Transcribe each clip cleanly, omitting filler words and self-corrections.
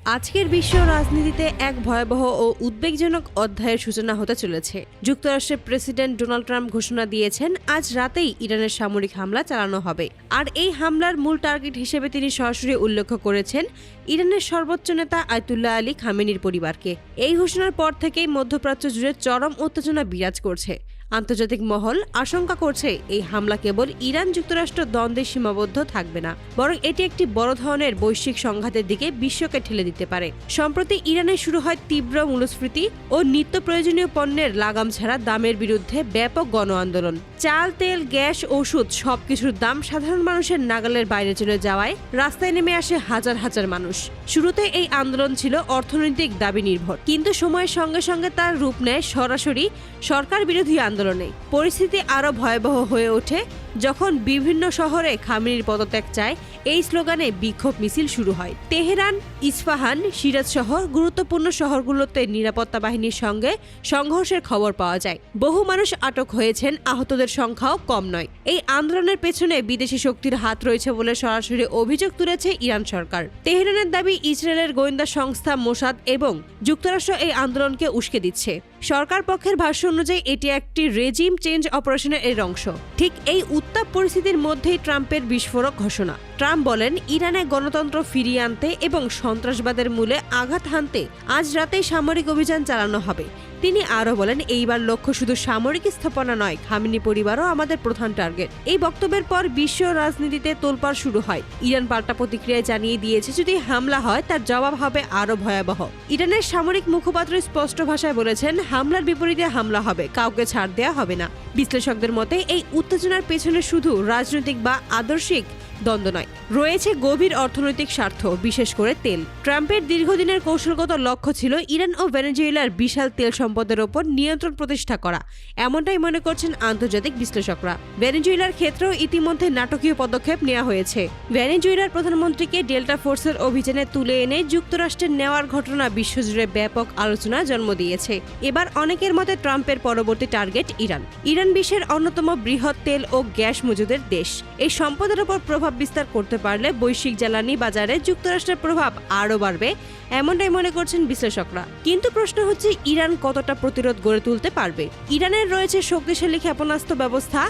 আজকের বিশ্ব রাজনীতিতে এক ভয়াবহ ও উদ্বেগজনক অধ্যায়ের সূচনা হতে চলেছে। যুক্তরাষ্ট্রের প্রেসিডেন্ট ডোনাল্ড ট্রাম্প ঘোষণা দিয়েছেন আজ রাতেই ইরানের সামরিক হামলা চালানো হবে। আর এই হামলার মূল টার্গেট হিসেবে তিনি সরাসরি উল্লেখ করেছেন ইরানের সর্বোচ্চ নেতা আয়াতুল্লাহ আলী খামেনির পরিবারকে। এই ঘোষণার পর থেকেই মধ্যপ্রাচ্য জুড়ে চরম উত্তেজনা বিরাজ করছে। আন্তর্জাতিক মহল আশঙ্কা করছে এই হামলা কেবল ইরান যুক্তরাষ্ট্র দ্বন্দ্বে সীমাবদ্ধ থাকবে না, বরং এটি একটি বড় ধরনের বৈশ্বিক সংঘাতের দিকে বিশ্বকে ঠেলে দিতে পারে। সম্প্রতি ইরানে শুরু হয় তীব্র মূল্যস্ফীতি ও নিত্য প্রয়োজনীয় পণ্যের লাগাম ছাড়া দামের বিরুদ্ধে ব্যাপক গণ আন্দোলন। চাল, তেল, গ্যাস, ওষুধ সবকিছুর দাম সাধারণ মানুষের নাগালের বাইরে চলে যাওয়ায় রাস্তায় নেমে আসে হাজার হাজার মানুষ। শুরুতে এই আন্দোলন ছিল অর্থনৈতিক দাবি নির্ভর, কিন্তু সময়ের সঙ্গে সঙ্গে তার রূপ নেয় সরাসরি সরকার বিরোধী আন্দোলনে। পরিস্থিতি আরো ভয়াবহ হয়ে ওঠে যখন বিভিন্ন শহরে খামেনির পদত্যাগ চায় এই স্লোগানে বিক্ষোভ মিছিল শুরু হয়। তেহরান, ইস্পাহান, সিরাজ সহ গুরুত্বপূর্ণ শহরগুলোতে নিরাপত্তা বাহিনীর সঙ্গে সংঘর্ষের খবর পাওয়া যায়। বহু মানুষ আটক হয়েছেন, আহতদের সংখ্যাও কম নয়। এই আন্দোলনের পেছনে বিদেশি শক্তির হাত রয়েছে বলে সরাসরি অভিযোগ তুলেছে ইরান সরকার। তেহরানের দাবি ইসরায়েলের গোয়েন্দা সংস্থা মোসাদ এবং যুক্তরাষ্ট্র এই আন্দোলনকে উস্কে দিচ্ছে। সরকার পক্ষের ভাষ্য অনুযায়ী এটি একটি রেজিম চেঞ্জ অপারেশনের এর অংশ। ঠিক এই উত্তাপ পরিস্থিতির মধ্যেই ট্রাম্পের বিস্ফোরক ঘোষণা। ট্রাম্প বলেন ইরানে গণতন্ত্র ফিরিয়ে আনতে এবং সন্ত্রাসবাদের মূলে আঘাত হানতে আজ রাতেই সামরিক অভিযান চালানো হবে। তিনি আরও বলেন এইবার লক্ষ্য শুধু সামরিক স্থাপনা নয়, খামেনি পরিবারও আমাদের প্রধান টার্গেট। এই বক্তব্যের পর বিশ্ব রাজনীতিতে তোলপাড় শুরু হয়। ইরান পাল্টা প্রতিক্রিয়ায় জানিয়ে দিয়েছে যদি হামলা হয় তার জবাব হবে আরও ভয়াবহ। ইরানের সামরিক মুখপাত্র স্পষ্ট ভাষায় বলেছেন হামলার বিপরীতে হামলা হবে, কাউকে ছাড় দেওয়া হবে না। বিশ্লেষকদের মতে এই উত্তেজনার পেছনে শুধু রাজনৈতিক বা আদর্শিক দ্বন্দ্ব নয়, রয়েছে গভীর অর্থনৈতিক স্বার্থ, বিশেষ করে তেল। ট্রাম্পের দীর্ঘদিনের কৌশলগত লক্ষ্য ছিল ইরান ও ভেনেজুয়েলার বিশাল তেল সম্পদের ওপর নিয়ন্ত্রণ প্রতিষ্ঠা করা, এমনটাই মনে করছেন আন্তর্জাতিক বিশ্লেষকরা। ভেনেজুয়েলার ক্ষেত্রেও ইতিমধ্যে নাটকীয় পদক্ষেপ নেওয়া হয়েছে। ভেনেজুয়েলার প্রধানমন্ত্রীকে ডেল্টা ফোর্সের অভিযানে তুলে এনে যুক্তরাষ্ট্রের নেওয়ার ঘটনা বিশ্বজুড়ে ব্যাপক আলোচনা জন্ম দিয়েছে। এবার অনেকের মতে ট্রাম্পের পরবর্তী টার্গেট ইরান। ইরান বিশ্বের অন্যতম বৃহৎ তেল ও গ্যাস মজুদের দেশ। এই সম্পদের উপর প্রভাব বিস্তার করতে পারলে বৈশ্বিক জ্বালানি বাজারে যুক্তরাষ্ট্রের প্রভাব আরও বাড়বে, এমনটাই মনে করছেন বিশ্লেষকরা। কিন্তু প্রশ্ন হচ্ছে ইরান কতটা প্রতিরোধ গড়ে তুলতে পারবে। ইরানের রয়েছে শক্তিশালী ক্ষেপণাস্ত্র ব্যবস্থা,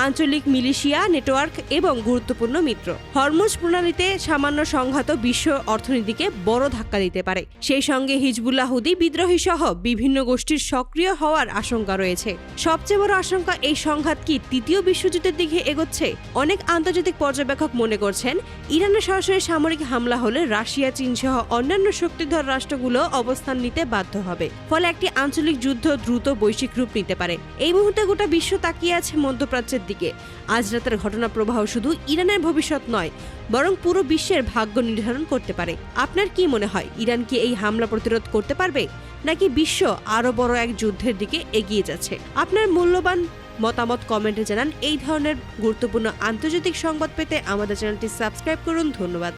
আঞ্চলিক মিলিশিয়া নেটওয়ার্ক এবং গুরুত্বপূর্ণ মিত্র। হরমুজ প্রণালীতে সামান্য সংঘাত বিশ্ব অর্থনীতিকে বড় ধাক্কা দিতে পারে। সেই সঙ্গে হিজবুল্লাহ হুদি বিদ্রোহী সহ বিভিন্ন গোষ্ঠীর সক্রিয় হওয়ার আশঙ্কা রয়েছে। সবচেয়ে বড় আশঙ্কা এই সংঘাত কি তৃতীয় বিশ্বযুদ্ধের দিকে এগোচ্ছে। অনেক আন্তর্জাতিক পর্যবেক্ষক মনে করছেন ইরানের সরাসরি সামরিক হামলা হলে রাশিয়া, চীন সহ অন্যান্য শক্তিধর রাষ্ট্রগুলো অবস্থান নিতে বাধ্য হবে। ফলে একটি আঞ্চলিক যুদ্ধ দ্রুত বৈশ্বিক রূপ নিতে পারে। এই মুহূর্তে গোটা বিশ্ব তাকিয়ে আছে মধ্যপ্রাচ্যের দিকে। আজ রাতের ঘটনা প্রবাহ শুধু ইরানের ভবিষ্যৎ নয়, বরং পুরো বিশ্বের ভাগ্য নির্ধারণ করতে পারে। আপনার কি মনে হয়, ইরান কি এই হামলা প্রতিরোধ করতে পারবে, নাকি বিশ্ব আরো বড় এক যুদ্ধের দিকে এগিয়ে যাচ্ছে? আপনার মূল্যবান মতামত কমেন্টে জানান। এই ধরনের গুরুত্বপূর্ণ আন্তর্জাতিক সংবাদ পেতে আমাদের চ্যানেলটি সাবস্ক্রাইব করুন। ধন্যবাদ।